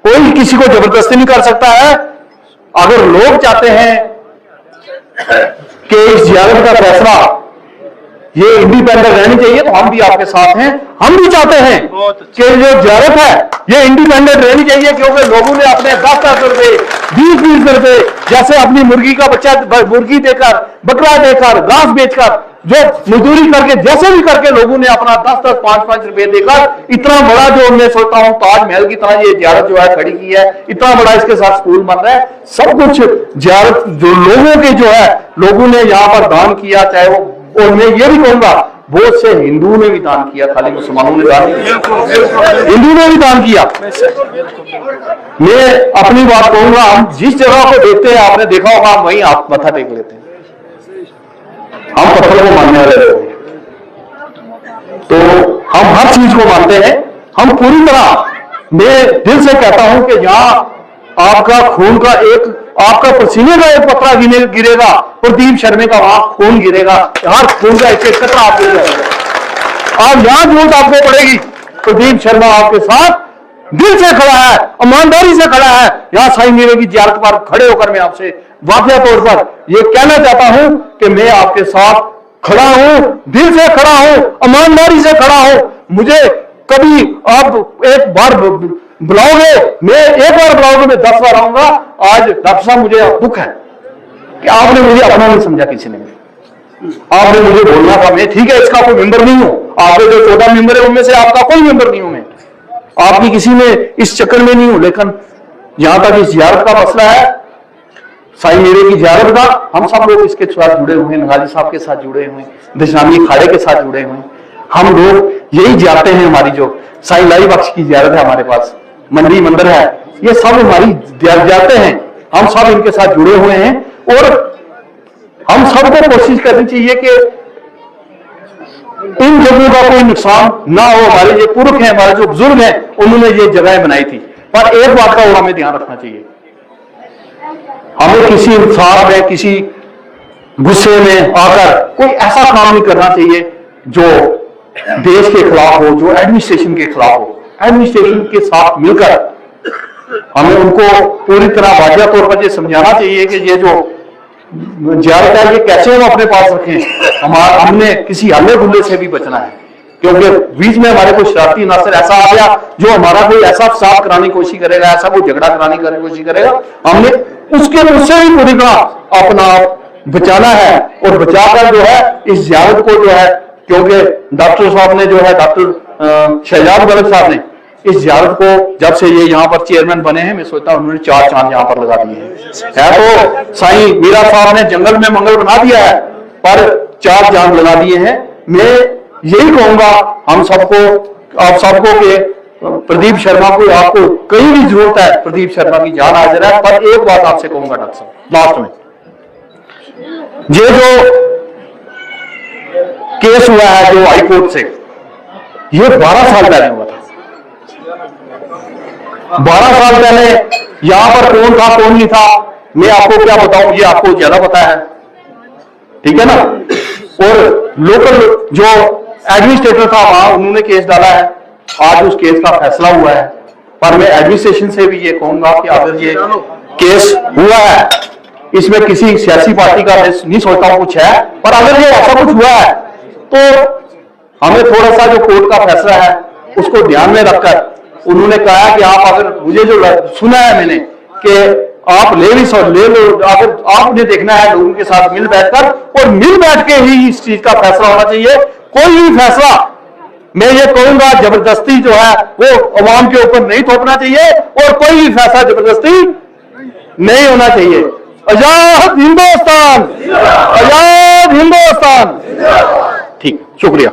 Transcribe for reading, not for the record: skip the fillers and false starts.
कोई किसी को जबरदस्ती नहीं कर सकता है। अगर लोग चाहते हैं कि इस जियारत का फैसला ये इंडिपेंडेंट रहनी चाहिए तो हम भी आपके साथ हैं। हम भी चाहते हैं कि जो जियारत है ये इंडिपेंडेंट रहनी चाहिए, क्योंकि लोगों ने अपने 10-10 रुपए 20-20 रुपए जैसे अपनी मुर्गी का बच्चा मुर्गी देकर, बकरा देकर, घास बेचकर, जो मजदूरी करके जैसे भी करके लोगों ने अपना 10-10 5-5 रुपए देकर इतना बड़ा जो मैं सोचता हूं ताजमहल की तरह ये जियारत जो है खड़ी की है, इतना बड़ा इसके साथ स्कूल बन रहा है। सब कुछ जियारत जो लोगों के जो है लोगों ने यहाँ पर दान किया, चाहे वो, और मैं ये भी कहूंगा बहुत से हिंदुओं ने भी दान किया, खाली मुसलमानों ने दान किया, हिंदू ने भी दान किया। मैं अपनी बात कहूंगा, हम जिस जगह को देखते हैं आपने देखा होगा हम वहीं आप मत्था टेक लेते हैं, हम पत्थर को मानने वाले लोग हैं। तो हम हर चीज को मानते हैं, हम पूरी तरह, मैं दिल से कहता हूं कि यहाँ आपका खून का एक, आपका पसीने का एक कतरा गिरेगा, प्रदीप शर्मा का वहां खून गिरेगा, हर खून का एक एक कतरा आप गिर जाएगा। आप यहां जरूरत आपको पड़ेगी, प्रदीप शर्मा आपके साथ दिल से खड़ा है, ईमानदारी से खड़ा है। यहां साईं मीरे की जियारत पर खड़े होकर मैं आपसे वाकई तौर पर यह कहना चाहता हूं कि मैं आपके साथ खड़ा हूं, दिल से खड़ा हूं, ईमानदारी से खड़ा हूं। मुझे कभी आप एक बार बुलाओगे, मैं एक बार बुलाओगे मैं 10 बार आऊंगा। आज डॉक्टर साहब मुझे दुख है कि आपने मुझे अपना नहीं समझा, किसी ने आपने मुझे बोलना था। मैं ठीक है इसका कोई मेंबर नहीं हूं, आपके जो 14 मेंबर है उनमें से आपका कोई मेंबर नहीं हूं, मैं आपकी किसी में इस चक्कर में नहीं हूं। लेकिन यहां तक इस जियारत का मसला है, साईं मीरे की जियारत का, हम सब लोग इसके साथ जुड़े हुए हैं, नगाजी साहब के साथ जुड़े हुए, दशनामी खाड़े के साथ जुड़े हुए, हम लोग यही जाते हैं। हमारी जो साईं लाई बख्श की जियारत है, हमारे पास मंडी मंदिर है, ये सब हमारी जाते हैं, हम सब इनके साथ जुड़े हुए हैं। और हम सबको कोशिश करनी चाहिए कि इन जगहों का कोई नुकसान ना हो। हमारे ये पुरख हैं, हमारे जो बुजुर्ग हैं, उन्होंने ये जगह बनाई थी। पर एक बात का और हमें ध्यान रखना चाहिए, हमें किसी इंसान में, किसी गुस्से में आकर कोई ऐसा काम नहीं करना चाहिए जो देश के खिलाफ हो, जो एडमिनिस्ट्रेशन के खिलाफ हो। एडमिनिस्ट्रेशन के साथ मिलकर हमें उनको पूरी तरह वाजिया तौर पर ये समझाना चाहिए कि ये जो जियारत है ये कैसे हम अपने पास रखें। हमने किसी हल्ले गुल्ले से भी बचना है, क्योंकि बीच में हमारे कोई शरारती नासर ऐसा आ गया जो हमारा कोई ऐसा फसाद कराने की कोशिश करेगा, ऐसा कोई झगड़ा कराने की कोशिश करेगा, हमने उससे भी पूरी तरह अपना बचाना है। और बचाकर जो है इस जियारत को जो है, क्योंकि डॉक्टर साहब ने जो है, डॉक्टर शहजाद मलिक साहब ने इस जियारत को जब से ये यहाँ पर चेयरमैन बने हैं, मैं सोचता हूं उन्होंने 4 चांद यहाँ पर लगा दिए हैं। तो साईं मीरा साहब ने जंगल में मंगल बना दिया है, पर 4 चांद लगा दिए हैं। मैं यही कहूंगा हम सबको, आप सबको के प्रदीप शर्मा को, आपको कहीं भी जरूरत है, प्रदीप शर्मा की जान हाजिर है। पर एक बात आपसे कहूंगा डॉक्टर साहब लास्ट में, ये जो केस हुआ है जो हाईकोर्ट से, ये 12 साल पहले हुआ था। 12 साल पहले यहां पर कौन था कौन नहीं था मैं आपको क्या बताऊं, ये आपको ज्यादा पता है, ठीक है ना। और लोकल जो एडमिनिस्ट्रेटर था वहां, उन्होंने केस डाला है, आज उस केस का फैसला हुआ है। पर मैं एडमिनिस्ट्रेशन से भी ये कहूंगा कि अगर ये केस हुआ है, इसमें किसी सियासी पार्टी का नहीं सोचता हूं कुछ है, पर अगर ये ऐसा कुछ हुआ है तो हमें थोड़ा सा जो कोर्ट का फैसला है उसको ध्यान में रखकर, उन्होंने कहा कि आप, अगर मुझे जो सुना है मैंने कि आप ले लो, अगर आपने देखना है लोगों के साथ मिल बैठकर, और मिल बैठ के ही इस चीज का फैसला होना चाहिए। कोई भी फैसला, मैं ये कहूंगा, जबरदस्ती जो है वो अवाम के ऊपर नहीं थोपना चाहिए, और कोई भी फैसला जबरदस्ती नहीं होना चाहिए। आजाद हिंदुस्तान, आजाद हिंदुस्तान। ठीक, शुक्रिया।